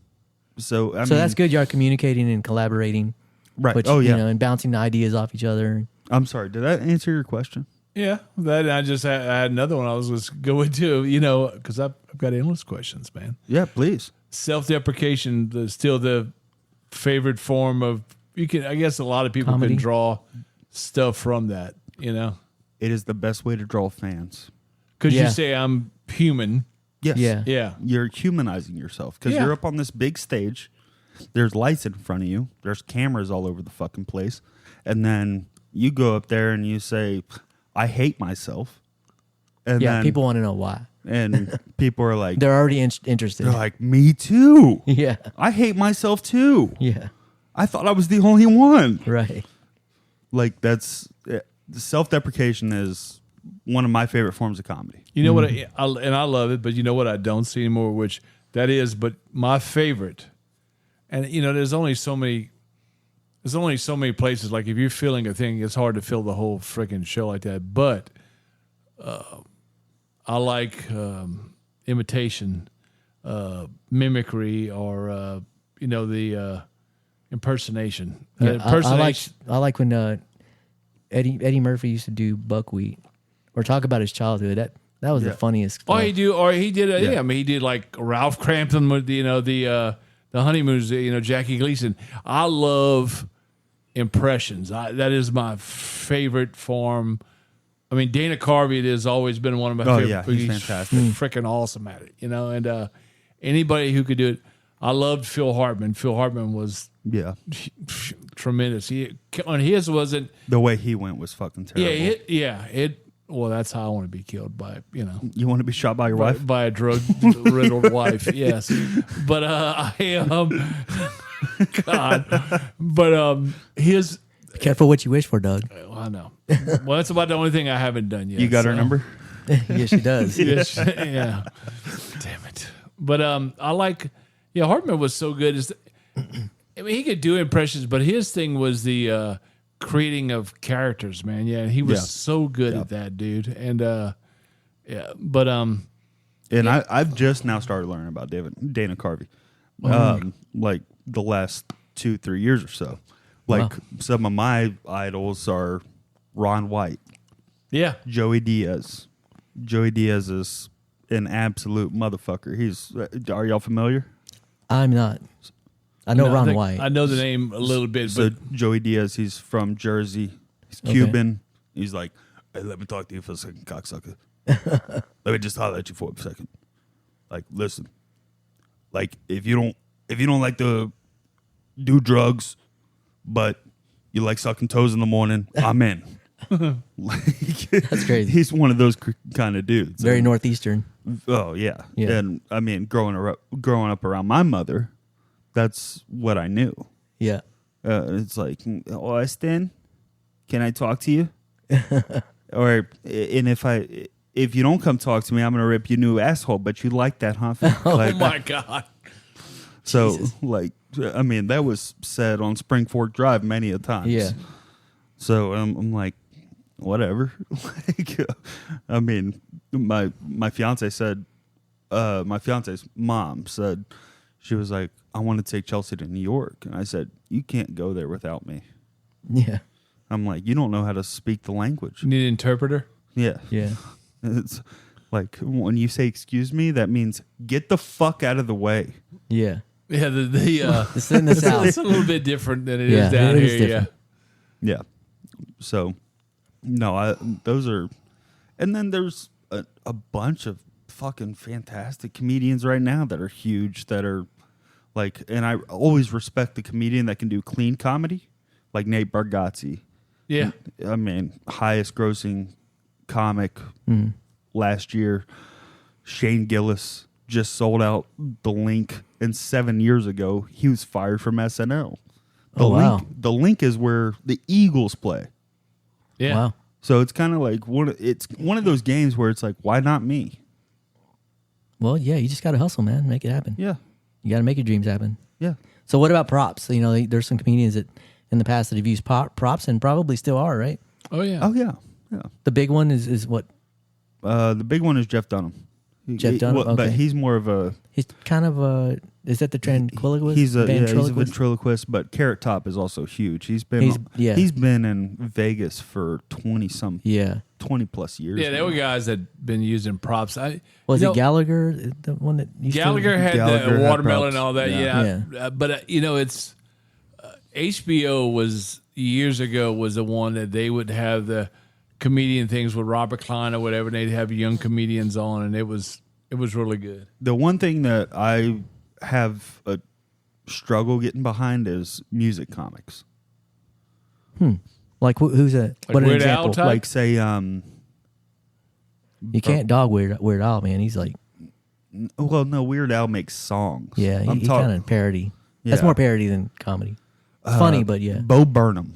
so. I So mean, that's good. You are communicating and collaborating. right? But, Oh yeah. You know, and bouncing the ideas off each other. I'm sorry. Did that answer your question? Yeah, that I had another one I was just going to, because I've got endless questions, man. Yeah, please. Self-deprecation is still the favorite form of I guess a lot of people Comedy. can draw stuff from that, It is the best way to draw fans. because Yeah. you say I'm human. Yes. Yeah. Yeah, You're humanizing yourself because Yeah. you're up on this big stage. There's lights in front of you. There's cameras all over the fucking place. And then you go up there and you say, I hate myself. And Yeah, then, people want to know why. and people are like, They're already interested. they're like, me too. Yeah. I hate myself too. Yeah. I thought I was the only one. Right. Like that's self-deprecation is one of my favorite forms of comedy. You know what? And I love it, but you know what I don't see anymore, which that is, but my favorite. And you know, there's only so many places. Like if you're feeling a thing, it's hard to fill the whole freaking show like that. But I like imitation, mimicry, or the impersonation. Yeah, Impersonation. I like when Eddie Murphy used to do buckwheat or talk about his childhood. That was the funniest. Oh, stuff. he did. I mean, he did like Ralph Crampton with the Honeymoons. Jackie Gleason. I love impressions. That is my favorite form. I mean, Dana Carvey has always been one of my favorite. Yeah, he's fantastic. Freaking awesome at it, and anybody who could do it. I loved Phil Hartman. Phil Hartman was tremendous. His wasn't the way he went was fucking terrible. Well, that's how I want to be killed by, You want to be shot by your wife? By a drug-riddled wife, yes. But God. But his... Be careful what you wish for, Doug. I know. Well, that's about the only thing I haven't done yet. You got her number? Yes, she does. Yes, yeah. Damn it. But I like... Yeah, Hartman was so good. I mean, he could do impressions, but his thing was the... creating of characters, man. Yeah, he was so good at that, dude. And I've just now started learning about Dana Carvey, like the last 2-3 years or so. Like some of my idols are Ron White, Joey Diaz. Joey Diaz is an absolute motherfucker. Are y'all familiar? I'm not. I know Ron White. I know the name a little bit. So but Joey Diaz, he's from Jersey. He's Cuban. He's like, hey, let me talk to you for a second, cocksucker. Let me just holler at you for a second. Like, listen. Like, if you don't like to do drugs, but you like sucking toes in the morning, I'm in. That's crazy. He's one of those kind of dudes. Very Northeastern. Oh yeah. And I mean, growing up around my mother, that's what I knew. Yeah. It's like, Austin, can I talk to you? And if you don't come talk to me, I'm gonna rip your new asshole. But you like that, huh? oh my God. So Jesus. like, I mean, that was said on Spring Fork Drive many a times. Yeah. So I'm like, whatever. Like, I mean, my fiance said, my fiance's mom said, she was like, I want to take Chelsea to New York. And I said, you can't go there without me. Yeah. I'm like, you don't know how to speak the language. You need an interpreter? Yeah. Yeah. It's like, when you say excuse me, that means get the fuck out of the way. Yeah. Yeah, It's in the South. it's a little bit different than it Yeah, is down it is here. different. Yeah. So, no, those are, and then there's a bunch of fucking fantastic comedians right now that are huge, that are like, and I always respect the comedian that can do clean comedy, like Nate Bargatze. Yeah. I mean, highest grossing comic last year. Shane Gillis just sold out The Link, and 7 years ago he was fired from SNL. The Link is where the Eagles play. Yeah. Wow. So it's kind of like it's one of those games where it's like, why not me? Well, yeah, you just got to hustle, man. Make it happen. Yeah. You got to make your dreams happen. Yeah. So what about props? You know, there's some comedians that in the past that have used props and probably still are, right? Oh, yeah. Oh, yeah. Yeah. The big one is what? The big one is Jeff Dunham. Jeff Dunham? But Okay. he's more of a... He's kind of a... Is that the ventriloquist? He's a ventriloquist, but Carrot Top is also huge. He's been in Vegas for 20 plus years. Yeah, there were guys that been using props. Was it Gallagher, the one that used Gallagher had Gallagher the had watermelon props. and all that. Yeah. But it's HBO was years ago was the one that they would have the comedian things with Robert Klein or whatever. And they'd have young comedians on, and it was really good. The one thing that I have a struggle getting behind is music comics. Like who's that? Like What an Weird Al example. type? Like say You can't dog Weird Al, man. He's like, Well, no, Weird Al makes songs. yeah, he kind of parody. That's Yeah. more parody than comedy. It's funny, but yeah. Bo Burnham,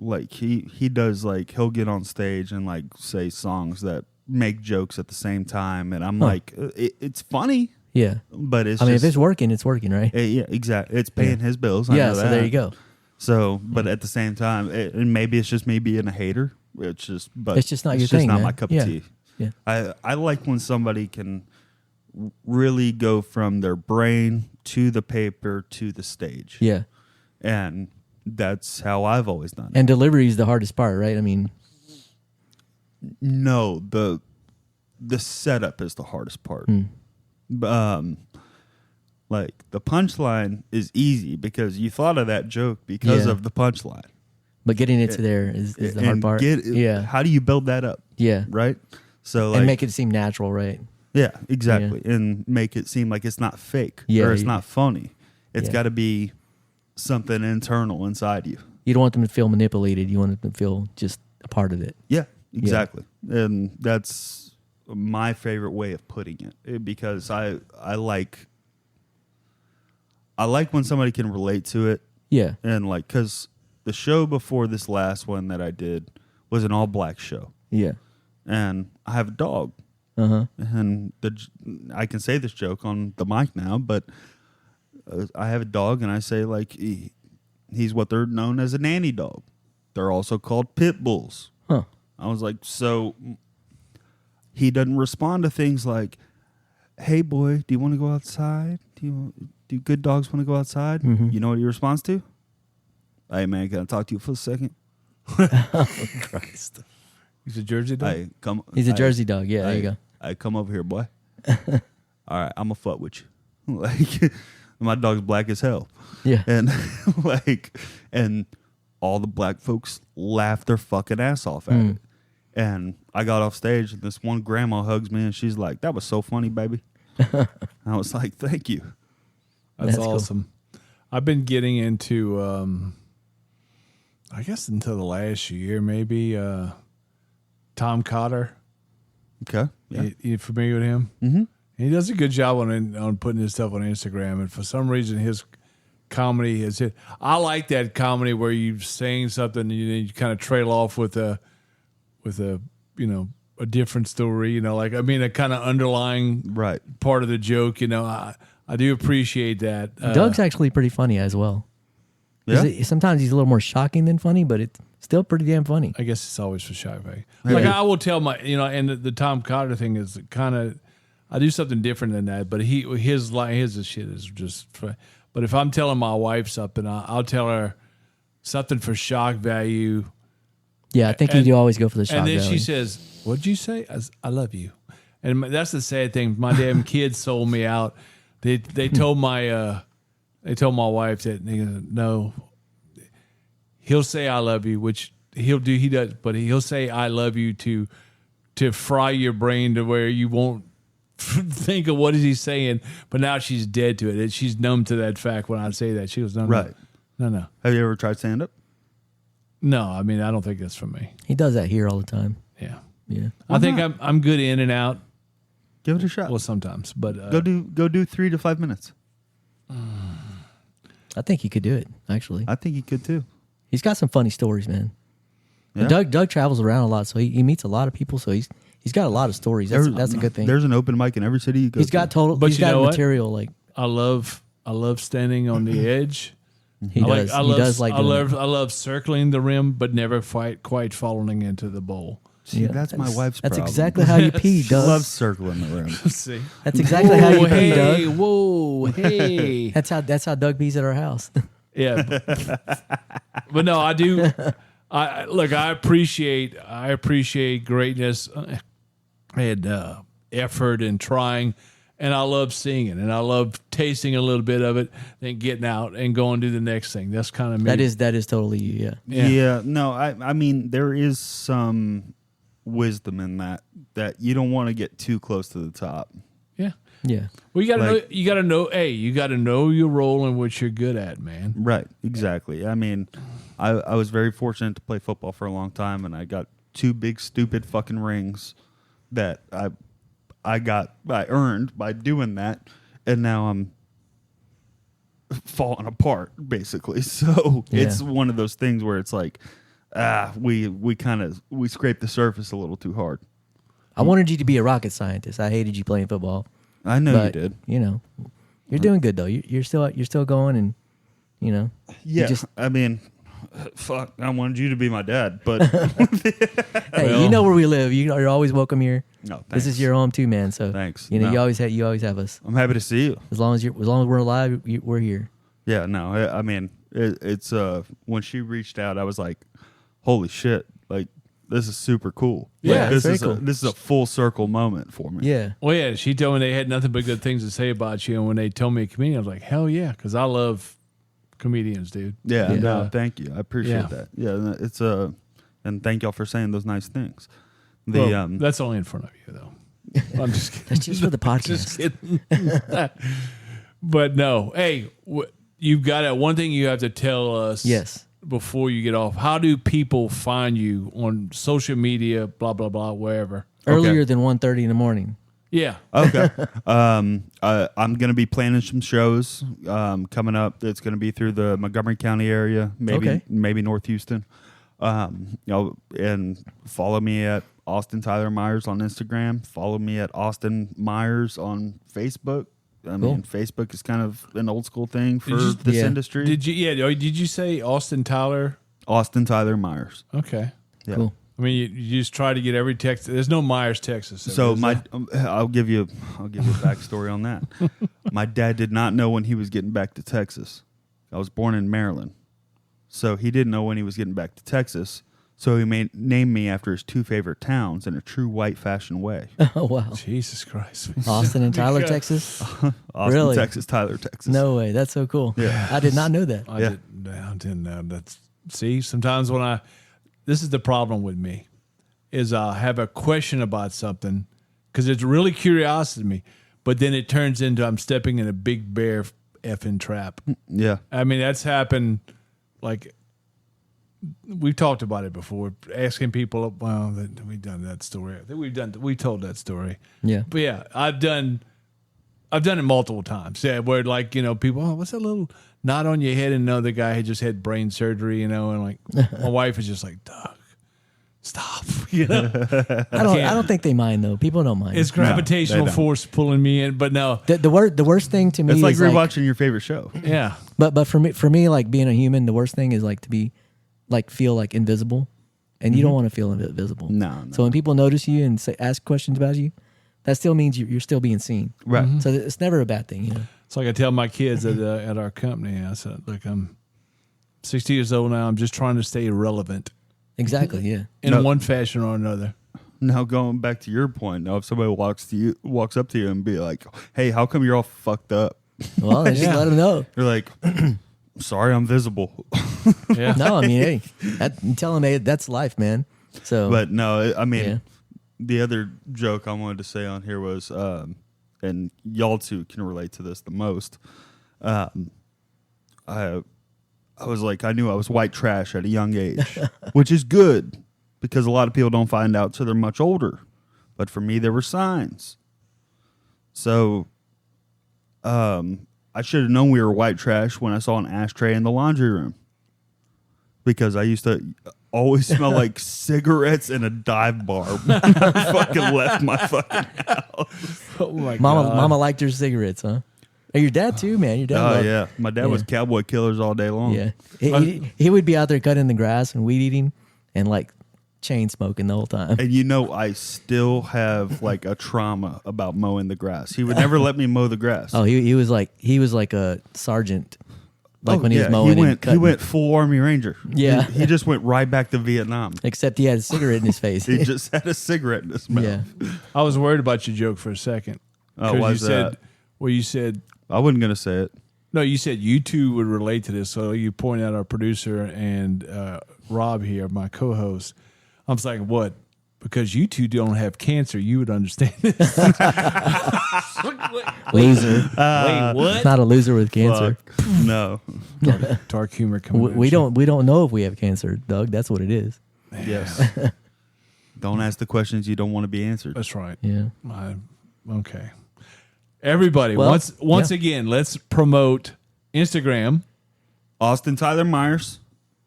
like he does, like he'll get on stage and like say songs that make jokes at the same time, and I'm like, it's funny, Yeah. but it's. I mean, just, if it's working, right? yeah, exactly. It's paying his bills. I Yeah, know so that. there you go. So, but at the same time, and maybe it's just me being a hater. It's just, but It's just not your thing, not man. my cup Yeah. of tea. Yeah. I like when somebody can really go from their brain to the paper to the stage. Yeah. And that's how I've always done it. And delivery is the hardest part, right? I mean, No, the setup is the hardest part. Like the punchline is easy because you thought of that joke because Yeah. of the punchline. but getting it to there is the hard And part. Yeah. How do you build that up? Yeah. Right? So like And make it seem natural, right? yeah, exactly. And make it seem like it's not fake Yeah, or it's yeah. not funny. It's Yeah. got to be something internal inside you. You don't want them to feel manipulated. You want them to feel just a part of it. Yeah, exactly. And that's my favorite way of putting it because I like when somebody can relate to it. Yeah. And like, because the show before this last one that I did was an all black show, Yeah. and I have a dog, Uh-huh. and I can say this joke on the mic now, but I have a dog, and I say like he's what they're known as a nanny dog. They're also called pit bulls. Huh. I was like, so he doesn't respond to things like, "Hey boy, do you want to go outside? Do good dogs want to go outside?" Mm-hmm. You know what he responds to? "Hey man, can I talk to you for a second?" Christ. He's a Jersey dog. He's a Jersey dog. Yeah, there you go. I come over here, boy. All right, I'm gonna fuck with you. Like my dog's black as hell. Yeah. And and all the black folks laughed their fucking ass off at it. And I got off stage and this one grandma hugs me and she's like, "That was so funny, baby." I was like, "Thank you." That's That's cool. awesome. I've been getting into, I guess until the last year, maybe Tom Cotter. Okay. Yeah. You familiar with him? Mm-hmm. He does a good job on putting his stuff on Instagram, and for some reason, his comedy has hit. I like that comedy where you saying something and you kind of trail off with a a different story. Like I mean, a kind of underlying Right. part of the joke. I do appreciate that. Doug's actually pretty funny as well. Yeah. Sometimes he's a little more shocking than funny, but it's still pretty damn funny. I guess it's always for shy pay. Like I will tell my, and the Tom Cotter thing is kind of, I do something different than that. But his shit is just. But if I'm telling my wife something, I'll tell her something for shock value. Yeah, I think you do always go for the shock And then value. she says, "What'd you say?" I love you. And that's the sad thing. My damn kids sold me out. They told my wife that no, he'll say I love you, which he does, but he'll say I love you to fry your brain to where you won't think of what is he saying. But now she's dead to it. She's numb to that fact when I say that. She goes, no, Right. no. Have you ever tried stand up? No, I mean I don't think that's for me. He does that here all the time. Yeah. Yeah. I think I'm good in and out. Give it a shot. Well, sometimes, but go do 3 to 5 minutes. I think he could do it, actually. I think you could too. He's got some funny stories, man. Yeah. Doug travels around a lot, so he meets a lot of people, so he's got a lot of stories. That's a good thing. There's an open mic in every city you go He's got to. But he's you know got what? material like I love standing on the edge. he does. He does like I doing love that. I love circling the rim, but never quite falling into the bowl. See, that's my wife's That's problem. exactly how you pee, She Doug. loves circling the rim. See, That's exactly how you pee, hey, Doug. whoa, hey, That's how Doug pees at our house. yeah. But no, I do. I appreciate greatness and effort and trying. And I love singing, and I love tasting a little bit of it, then getting out and going to the next thing. That's kind of me. that is totally you, yeah. Yeah. No, I mean, there is some wisdom in that you don't want to get too close to the top. Yeah. Yeah. Well, you gotta Like- know. You gotta know. Hey, you gotta know your role and what you're good at, man. Right. Exactly. I mean, I was very fortunate to play football for a long time, and I got 2 big stupid fucking rings that I earned by doing that, and now I'm falling apart basically. So it's one of those things where it's like, we scraped the surface a little too hard. I wanted you to be a rocket scientist. I hated you playing football. I know But, you did. You know, you're doing good though. You're still going, and you know. Yeah, You just, I mean, fuck, I wanted you to be my dad, but hey, you know where we live. You're always welcome here. no, thanks. This is your home too, man. So Thanks. You know, No. you always have us. I'm happy to see you. As long as we're alive, we're here. Yeah, no, I mean, it's when she reached out, I was like, holy shit, like this is super cool. Yeah, Like, it's very this is cool. this is a full circle moment for me. Yeah. Well, yeah, she told me they had nothing but good things to say about you. And when they told me a comedian, I was like, hell yeah, because I love comedians, dude. Yeah, And, no, thank you. I appreciate yeah. that. Yeah, it's and thank y'all for saying those nice things. The well, that's only in front of you, though. I'm just kidding. That's just for the podcast. Just kidding. But no, hey, you've got it. One thing you have to tell us. Yes. Before you get off, how do people find you on social media, blah, blah, blah, wherever? Earlier than 1:30 in the morning. Yeah. Okay. I'm going to be planning some shows coming up. It's going to be through the Montgomery County area, maybe North Houston. And follow me at Austin Tyler Myers on Instagram. Follow me at Austin Myers on Facebook. I mean, Facebook is kind of an old school thing for this industry. Did you say Austin Tyler? Austin Tyler Myers. Okay. Yeah. Cool. I mean, you just try to get every text. There's no Myers, Texas. So I'll give you a backstory on that. My dad did not know when he was getting back to Texas. I was born in Maryland, so he didn't know when he was getting back to Texas. So he named me after his two favorite towns in a true white fashion way. Oh wow. Jesus Christ. Austin and Tyler, Because- Texas. Austin, Really? Texas, Tyler, Texas. No way. That's so cool. Yeah. I did not know that. I didn't know. See, sometimes this is the problem with me, is I have a question about something because it's really curiosity to me, but then it turns into I'm stepping in a big bear effing trap. Yeah. I mean, that's happened. Like we've talked about it before. Asking people, well, we've done that story. I think we told that story. Yeah. But yeah, I've done it multiple times. Yeah, where like people, oh, what's that little knot on your head? And another guy had just had brain surgery, and like my wife is just like, Doug, stop. I don't think they mind though. People don't mind. It's gravitational don't. force pulling me in, but no, The worst thing to me It's like is rewatching your favorite show. yeah. But for me, like being a human, the worst thing is like to be, like feel like invisible, and you don't want to feel invisible. No. So when people notice you and ask questions about you, that still means you're still being seen. Right. So it's never a bad thing, It's like I tell my kids at our company, I said, look, I'm 60 years old now. I'm just trying to stay relevant Exactly. Yeah. in one fashion or another. Now going back to your point, now if somebody walks up to you and be like, "Hey, how come you're all fucked up?" Well, just Yeah. let them know. You're like, "Sorry, I'm visible." Yeah. No, I mean, hey, tell them, hey, that's life, man. So, But no, I mean, Yeah. the other joke I wanted to say on here was, and y'all two can relate to this the most. I was like, I knew I was white trash at a young age, which is good because a lot of people don't find out till they're much older. But for me, there were signs. So, I should have known we were white trash when I saw an ashtray in the laundry room. Because I used to always smell like cigarettes in a dive bar when I fucking left my fucking house. Oh my Mama liked your cigarettes, huh? And your dad too, man. Your dad. Oh, loved- yeah. My dad was cowboy killers all day long. Yeah. He would be out there cutting the grass and weed eating and like chain smoking the whole time. And I still have like a trauma about mowing the grass. He would never let me mow the grass. Oh, he was like a sergeant, like when he was yeah, mowing. and He cutting. went full Army Ranger. Yeah. He just went right back to Vietnam. Except he had a cigarette in his face. He just had a cigarette in his mouth. Yeah. I was worried about your joke for a second. Oh, 'Cause why you is said, that? well, you said, I wasn't going to say it. no, you said you two would relate to this. So you point out our producer and Rob here, my co-host. I was like, what? Because you two don't have cancer, you would understand this. Loser. Wait, what? Not a loser with cancer. Fuck. No. Dark humor coming. We don't know if we have cancer, Doug. That's what it is. Yes. Don't ask the questions you don't want to be answered. That's right. Yeah. Okay. Everybody, Well, once again, let's promote Instagram. Austin Tyler Myers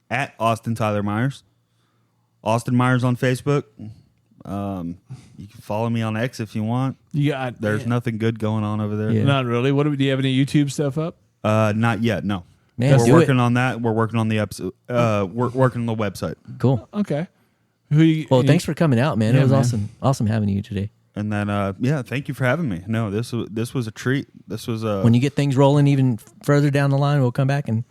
at Austin Tyler Myers. Austin Myers on Facebook. You can follow me on X if you want. There's nothing good going on over there. Yeah. Not really. Do you have any YouTube stuff up? Not yet. No. Man, we're do working it. on that. We're working on the episode. We're working on the website. Cool. Okay. Well, thanks for coming out, man. Yeah, It was man. awesome having you today. And then, thank you for having me. No, this was a treat. This was When you get things rolling even further down the line, we'll come back and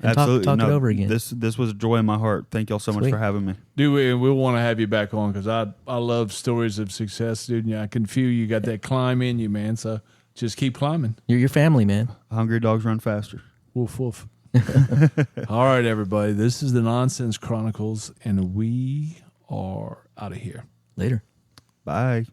absolutely talk it over again. This was a joy in my heart. Thank y'all so much Sweet. for having me. Dude, we want to have you back on because I love stories of success, dude. And I can feel you got that climb in you, man. So just keep climbing. You're your family, man. Hungry dogs run faster. Woof, woof. All right, everybody. This is the Nonsense Chronicles, and we are out of here. Later. Bye.